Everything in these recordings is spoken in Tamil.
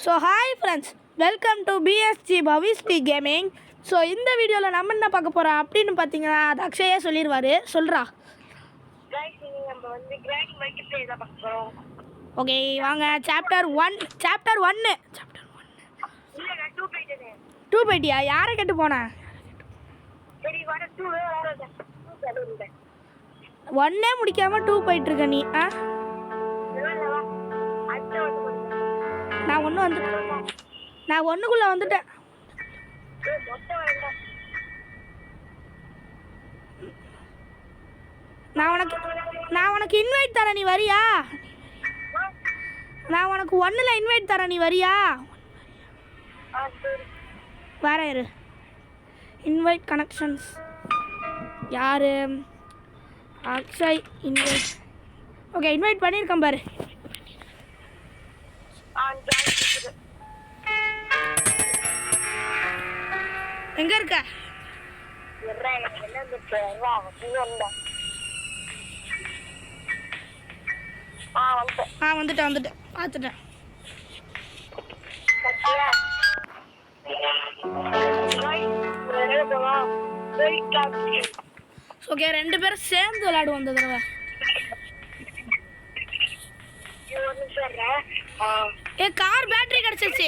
So hi friends, welcome to PSG பவிஸ்டி கேமிங். ஸோ இந்த வீடியோவில் நம்ம என்ன பார்க்க போகிறோம் அப்படின்னு பார்த்தீங்கன்னா அது அக்ஷயே சொல்லிடுவார். சொல்கிறா. ஓகே வாங்க. சாப்டர் ஒன்று 2 போயிட்டியா? யாரை கேட்டு போனேன்? ஒன்னே முடிக்காம 2 போயிட்டுருக்க நீ. நான் ஒன்றுக்குள்ளே வந்துட்டேன். நான் உனக்கு இன்வைட் தரேன், நீ வரியா? நான் உனக்கு 1ல் இன்வைட் தரேன், நீ வரியா? வர இரு. இன்வைட் கனெக்ஷன்ஸ் யார்? அக்ஷய் இன்வைட். ஓகே, இன்வைட் பண்ணியிருக்கேன் பாரு. எங்க இருக்க? வந்துட்டேன் பார்த்துட்டேன். ஓகே, 2 பேரும் சேர்ந்து விளையாடுவோம் இந்த தடவை. கார் பேட்டரி கிடைச்சிருச்சு.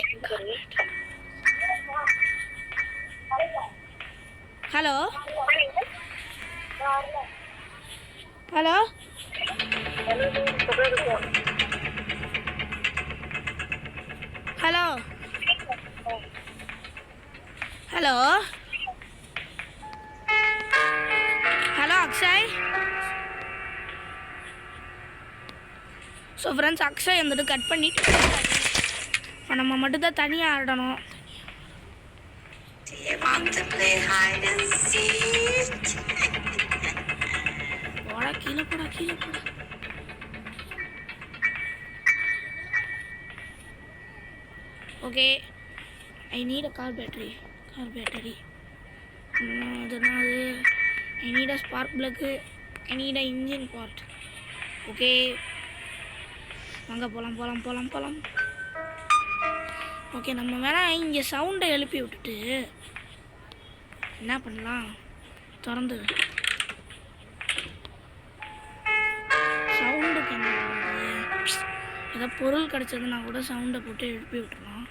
Hello hello hello hello hello Akshay. So friends, Akshay வந்துட்டு கட் பண்ணிட்டு இப்போ நம்ம மட்டும்தான் தனியாக ஆடணும். போடா கீழே போடா. Okay, I need a car battery. அதனால I need a spark plug. I need a engine part. Okay வாங்க போகலாம். ஓகே, நம்ம வேணா இங்கே சவுண்டை எழுப்பி விட்டுட்டு என்ன பண்ணலாம், திறந்து சவுண்டுக்கு என்ன பண்ணுறது? ஏதாவது பொருள் கிடச்சதுன்னா கூட சவுண்டை போட்டு எழுப்பி விட்டுருலாம்.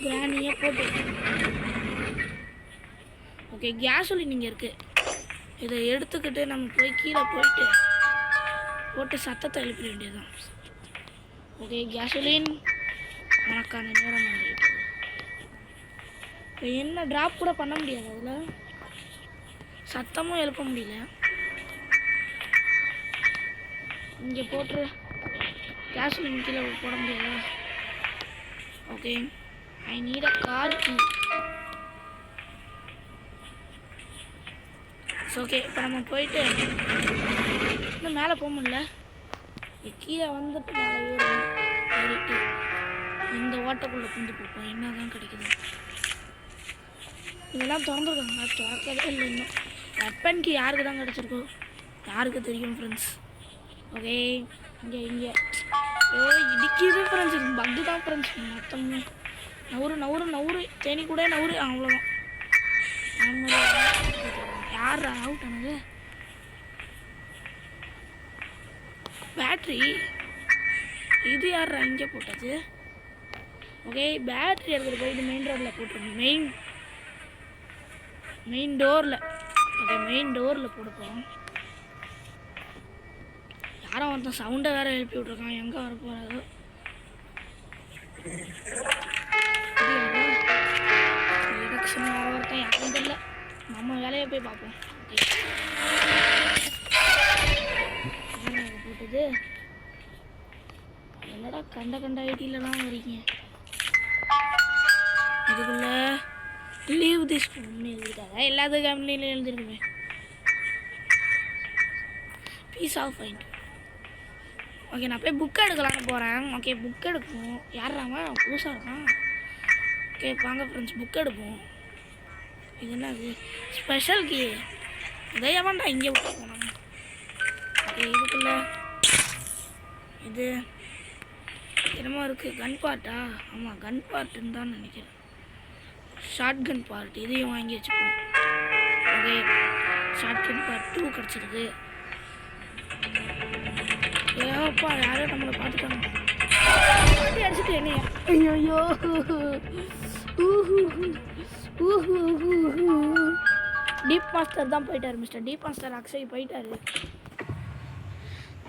கிரானியே போட்டு. ஓகே, கேஸோலின் இங்கே இருக்குது. இதை எடுத்துக்கிட்டு நம்ம போய் கீழே போட்டு சத்தத்தை எழுப்பிட வேண்டியதுதான். ஓகே, கேஸோலின் உனக்கான நேரம் வந்துருக்கு. இப்போ என்ன ட்ராப் கூட பண்ண முடியாது, அதில் சத்தமும் எழுப்ப முடியல. இங்கே போட்டு கேஸோலின் கீழே போட முடியாது. Okay, I need a car key. Okay, இப்போ நம்ம போயிட்டு இன்னும் மேலே போக முடியல. கீழே வந்துட்டு மேலே ஏறிட்டு இந்த ஓட்டக்குள்ளே புந்து போப்போம். என்ன தான் கிடைக்குது? இதெல்லாம் திறந்துருக்காங்க, திறக்கவே இல்லை இன்னும். வெப்பனுக்கு யாருக்கு தான் கிடச்சிருக்கோ யாருக்கு தெரியும் ஃப்ரெண்ட்ஸ். ஓகே, இங்கே இடிக்குது ஃப்ரெண்ட்ஸ். இது பக்கு தான் ஃப்ரெண்ட்ஸ். மொத்தமே நவுறு தேனி கூட நவுறு. அவ்வளோதான். யார் அவுட் ஆனது? பேட்ரி இது யார் இங்கே போட்டது? ஓகே, பேட்ரி எடுத்துகிட்டு போய் இது மெயின் ரோடில் போட்டுருங்க. மெயின் டோரில். ஓகே, மெயின் டோரில் போடுப்போம். யாரும் ஒருத்தன் சவுண்டை வேறு எழுப்பி விட்ருக்கான். எங்கே வர போகிறாரோ? எலெக்ஷன் வர ஒருத்தன் யாரும் தெரியல. நம்ம வேலையை போய் பார்ப்போம். போட்டது என்னடா கண்ட ஐடியிலலாம் வரீங்க? இதுக்குள்ள லீவ் திஸ் எழுதிட்டாங்க. எல்லாத்துக்கும் கம்பெனியில் எழுதிருக்குமே. Peace of mind. ஓகே, நான் போய் புக் எடுக்கலான்னு போகிறேன். ஓகே, புக் எடுப்போம். யாராம புதுசாக இருக்கான். ஓகே வாங்க ஃப்ரெண்ட்ஸ், புக் எடுப்போம். இது என்னது? Special key. இதையவாண்டா இங்கே விட்டு போனோம். ஓகே, இதுக்குள்ள இது என்னமோ இருக்குது. கன் பார்ட்டா? ஆமாம், கன் பார்ட்டுன்னு தான் நினைக்கிறேன். ஷார்ட் கன் பார்ட் இதையும் வாங்கி வச்சுப்போம். ஓகே, ஷார்ட் கன் பார்ட் 2 கிடச்சிருக்கு. ஏப்பா யாரும் நம்மளை பார்த்துட்டாங்க. பாட்டி அடிச்சுட்டு என்னையா? ஐயோ டீப் மாஸ்டர் தான் போயிட்டார். மிஸ்டர் டீப் மாஸ்டர் அக்ஷய் போயிட்டாரு.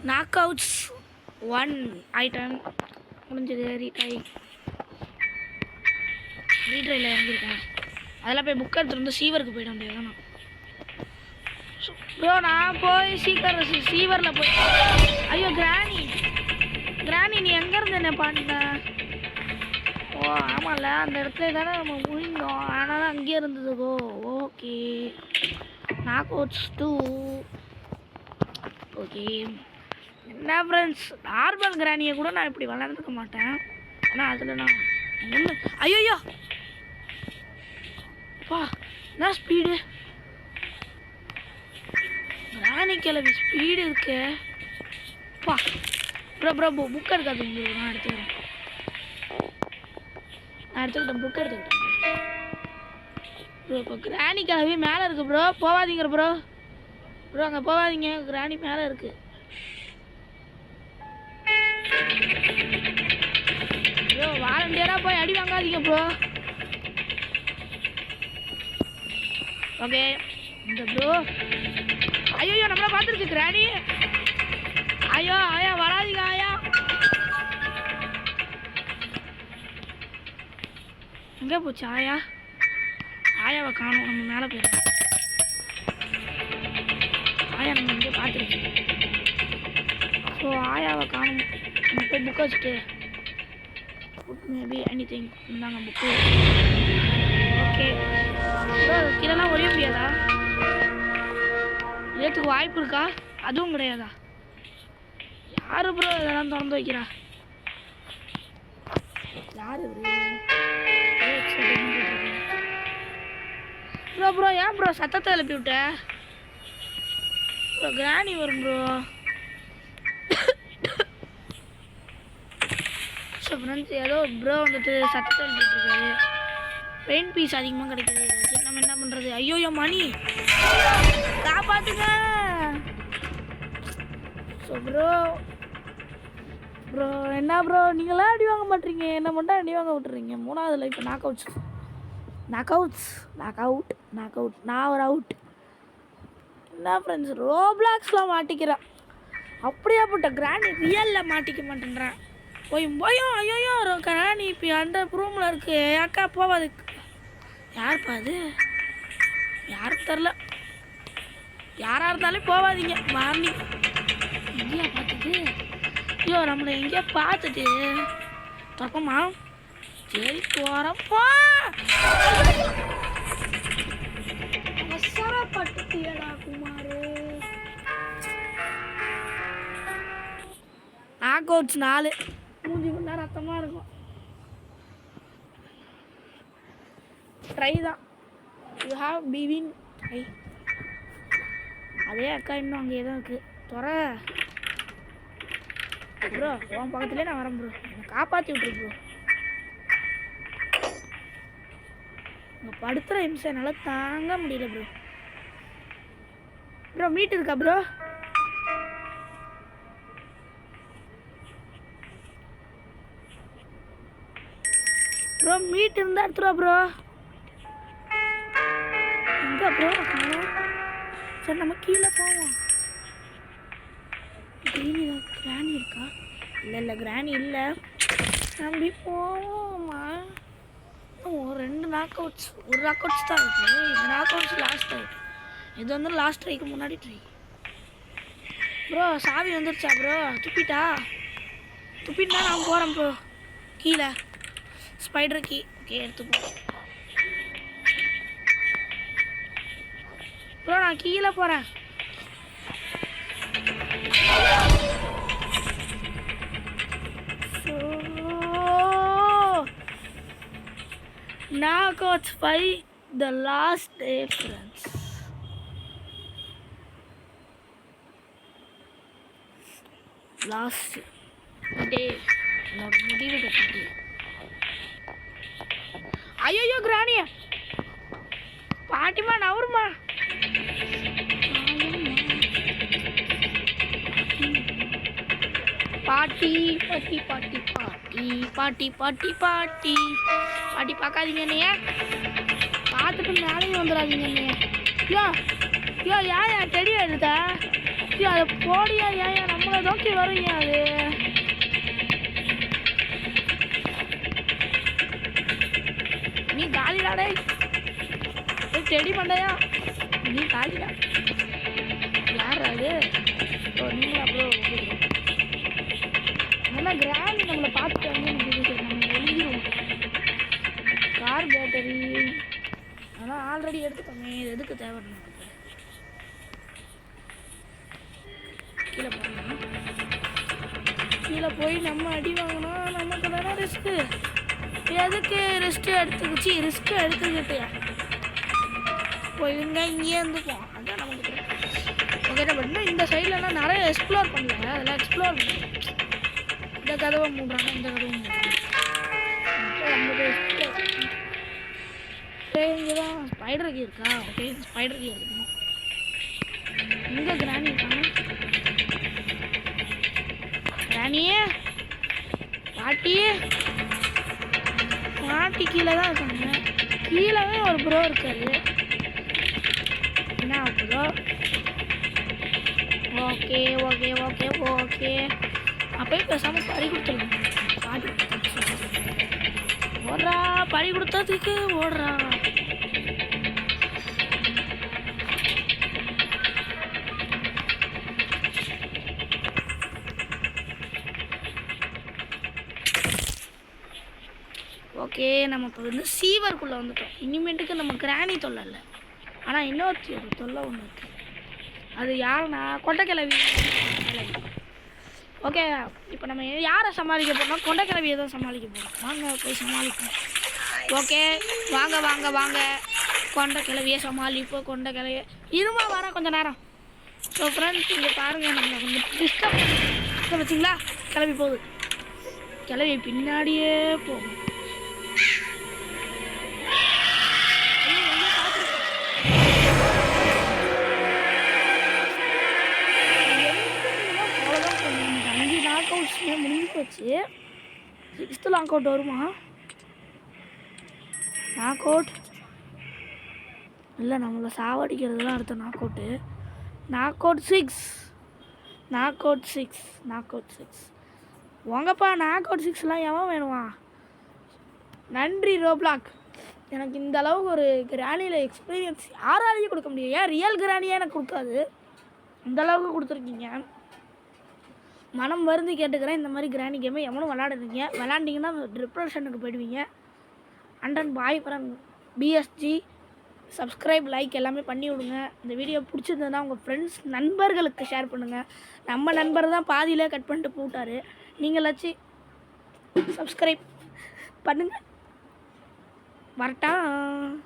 நாக் அவுட்ஸ் 1 ஐட்டம் முடிஞ்சது. ரீட்ரையில் இறங்கியிருக்கேன். அதெல்லாம் போய் புக் எடுத்துகிட்டு வந்து சீவருக்கு போயிட முடியாது. நான் ப்ரோ நான் போய் சீக்கிரம் சீவரில் போய். ஐயோ கிராணி நீ எங்கேருந்து என்ன பண்ண? ஓ ஆமாம்ல, அந்த இடத்துல தானே நம்ம முடிந்தோம். ஆனால் அங்கேயே இருந்ததுக்கோ. Okay, knockouts 2. ஓகே என்ன ஃப்ரெண்ட்ஸ், நார்மல் கிராணியை கூட நான் இப்படி விளாண்டுக்க மாட்டேன். ஆனால் அதில் நான் ஒன்று. ஐயோ பா, என்ன ஸ்பீடு கிராணி கிளம்பி ஸ்பீடு இருக்கு. பா ப்ரோ புக் எடுக்காதீங்க. நான் எடுத்துக்கிட்டேன் புக் எடுத்துக்கிட்டேன் ப்ரோ. இப்போ கிராணி கிளம்பி மேலே இருக்குது ப்ரோ. போகாதீங்க ப்ரோ அங்கே போகாதீங்க. கிராணி மேலே இருக்குது ப்ரோ. வாலண்டியராக போய் அடி வாங்காதீங்க ப்ரோ. ஓகே இந்த ப்ரோ. ஐயோ நம்மள பார்த்துருக்கு கிராணி. ஐயோ ஆயா வராதிங்க ஆயா. எங்கே போச்சு ஆயாவை காணும். நம்ம மேலே போயிடும். ஆயா நம்ம இங்கே பார்த்துருக்கு. ஸோ ஆயாவை காணும். நம்ம போய் புக் வச்சுட்டு மேபி எனிதிங் இருந்தாங்க புக்கு. ஓகே ப்ரோ, கீழெல்லாம் ஒரே முடியாதா? ஏற்றுக்கு வாய்ப்பு இருக்கா? அதுவும் கிடையாதா? யாரு ப்ரோ இதெல்லாம் திறந்து வைக்கிறா? யாரு ப்ரோ ஏன் ப்ரோ சத்தத்தை எழுப்பி விட்ட? ப்ரோ கிராணி வரும் ப்ரோ. ஸோ ஃப்ரெண்ட்ஸ், ஏதோ ப்ரோ வந்துட்டு சத்தத்தை எழுப்பிட்டு இருக்காரு. பெயிண்ட் பீஸ் அதிகமாக கிடைக்குது. நம்ம என்ன பண்ணுறது? ஐயோ மணி காப்பாற்றுங்க. ஸோ ப்ரோ என்ன ப்ரோ நீங்களாம் அடி வாங்க மாட்டீங்க, என்ன மட்டும் அடி வாங்க விட்டுறீங்க. 3வது லைஃப் நாக் அவுட். நான் ஒரு அவுட். என்ன ஃப்ரெண்ட்ஸ், ரோப்ளாக்ஸ்லாம் மாட்டிக்கிறேன். அப்படியாப்பட்ட கிராணி ரியலில் மாட்டிக்க மாட்டேன்றேன். போயும் ஐயோ கிராணி இப்போ அந்த ரூமில் இருக்கு. அக்கா போவாது. யாருப்பா அது? யாருக்கு தெரில. யாராக இருந்தாலும் போவாதீங்க. மார்னிங் எங்கேயா பார்த்துட்டு? ஐயோ நம்மளை எங்கேயா பார்த்துட்டு தப்பமா. சரி போகிறப்போ அவசரப்பட்டுட்டியடா குமாரு. Knock outs 4. மூஞ்சி கொண்டா ரத்தமாக இருக்கும். ட்ரை தான். You have been try. அதே அக்கா இன்னும் அங்கேயே தான் இருக்குது. ப்ரோ உன் பக்கத்துலேயே நான் வரேன் ப்ரோ. என்னை காப்பாற்றி விட்ரு ப்ரோ. இங்கே படுத்துகிற நிமிஷம் என்னால் தாங்க முடியல ப்ரோ. மீட் இருக்கா ப்ரோ? மீட் இருந்தால் எடுத்துருவா ப்ரோ. எங்கே ப்ரோ? சரி நம்ம கீழே போவோம். கிராணி இருக்கா? இல்லை கிராணி இல்லை. நம்பி போவோமா? 2 நாக் அவுட்ஸ். ஒரு நாக் அவுட்ஸ் தான் இருக்குது. இந்த நாக் அவுட்ஸ் லாஸ்ட் அவுட். இது வந்து லாஸ்ட் ட்ரைக்கு முன்னாடி ட்ரை ப்ரோ. சாவி வந்துருச்சா ப்ரோ? துப்பிட்டா நான் போகிறேன் ப்ரோ. கீழே ஸ்பைடர் கீ. ஓகே எடுத்துப்போம் ப்ரோ. நான் கீழே போகிறேன். Knockouts 5, the last day friends. Last day. என்னோட முடிவு கட்டி. ஐயோ கிராணியா பாட்டிமா நவருமா. பாட்டி பாட்டி பாட்டி பாட்டி பாட்டி பாட்டி பாட்டி பாட்டி பார்க்காதீங்க என்னைய, பார்த்துட்டு மேலேயும் வந்துடாதீங்க என்னைய. ஐயோ ஐயோ ஏன் என் செடி எடுத்தா? ஐயோ அதை போடியா, ஏன் நம்மளை நோக்கி வருங்க அது. நீ காலிடாடே செடி பண்ணையா, நீ காலிடா. யார் அது? நீங்களும் அப்புறம் நல்லா கிராண்ட் நம்மளை பார்த்துட்டாங்க. நம்ம ஒழிஞ்சிடும். கார் பேட்டரி அதெல்லாம் ஆல்ரெடி எடுத்துக்கோமே, இது எதுக்கு தேவை நமக்கு? கீழே போகணும். கீழே போய் நம்ம அடி வாங்கினா நமக்கு தானே ரிஸ்க்கு. எதுக்கு ரிஸ்க்கு எடுத்துக்கிட்டியா போயிருங்க, இங்கேயே இருந்துப்போம். அதான் நமக்கு ஓகே. நம்ம இந்த சைட்லலாம் நிறைய எக்ஸ்ப்ளோர் பண்ணல, அதெல்லாம் எக்ஸ்ப்ளோர் பண்ணல. இந்த கதவை மூடுறாங்க, இந்த கதவை மூடுறாங்க. இங்கே தான் ஸ்பைடர் கீ இருக்கா? ஓகே ஸ்பைடர் கீ இருக்கணும். இங்கே கிராணி இருக்காங்க. கிராணியே பாட்டி பாட்டி கீழே தான் இருக்காங்க. கீழே ஒரு ப்ரோ இருக்காரு. என்ன bro? Okay okay okay okay. அப்போயே பேசாமல் பறி கொடுத்துருங்க. பாட்டி ஓடுறா, பறி கொடுத்ததுக்கு ஓடுறா. ஓகே நம்ம இப்போ வந்து சீவருக்குள்ளே வந்துட்டோம். இனிமேட்டுக்கு நம்ம கிராணி தொல்லை இல்லை, ஆனால் இன்னொரு ஒரு தொல்லை ஒன்று இருக்குது. அது யாருன்னா கொண்டைக்கிழவி. ஓகே இப்போ நம்ம யாரை சமாளிக்க போகிறோம்? கொண்டைக்கிழவியை தான் சமாளிக்க போகிறோம். வாங்க போய் சமாளிப்போம். ஓகே வாங்க வாங்க வாங்க, கொண்டைக்கிழவியை சமாளிப்போம். கொண்டைக்கிழவியை இருமா வர கொஞ்சம் நேரம். ஸோ ஃப்ரெண்ட்ஸ் இங்கே பாருங்கள், நம்ம கொஞ்சம் டிஸ்டர்ப் வச்சிங்களா? கிளம்பி போகுது. கிளவி பின்னாடியே போகும். முடிஞ்சு போச்சு. 6th லாக் அவுட் வருமா? நாக் அவுட் இல்லை, நம்மளை சாவடிக்கிறதுலாம் அடுத்த knock out. Knock out 6, knock out 6, knock out 6. வாங்கப்பா, நாக் அவுட் 6லாம் எவன் வேணுமா? நன்றி ரோப்ளாக். எனக்கு இந்த அளவுக்கு ஒரு கிராணியில் எக்ஸ்பீரியன்ஸ் யாராலையும் கொடுக்க முடியும். ஏன் ரியல் கிராணியாக எனக்கு கொடுக்காது, இந்த அளவுக்கு கொடுத்துருக்கீங்க. மனம் வருந்தி கேட்டுக்கிறேன். இந்த மாதிரி கிராணி கேமை எவனும் விளாண்டிங்கன்னா டிப்ரெஷனுக்கு போயிடுவீங்க. And bye friend PSG subscribe like எல்லாமே பண்ணி விடுங்க. இந்த வீடியோ பிடிச்சிருந்ததுன்னா உங்கள் ஃப்ரெண்ட்ஸ் நண்பர்களுக்கு ஷேர் பண்ணுங்கள். நம்ம நண்பர் தான் பாதியிலே கட் பண்ணிட்டு போட்டார். நீங்களாச்சும் சப்ஸ்கிரைப் பண்ணுங்கள். வரட்டா?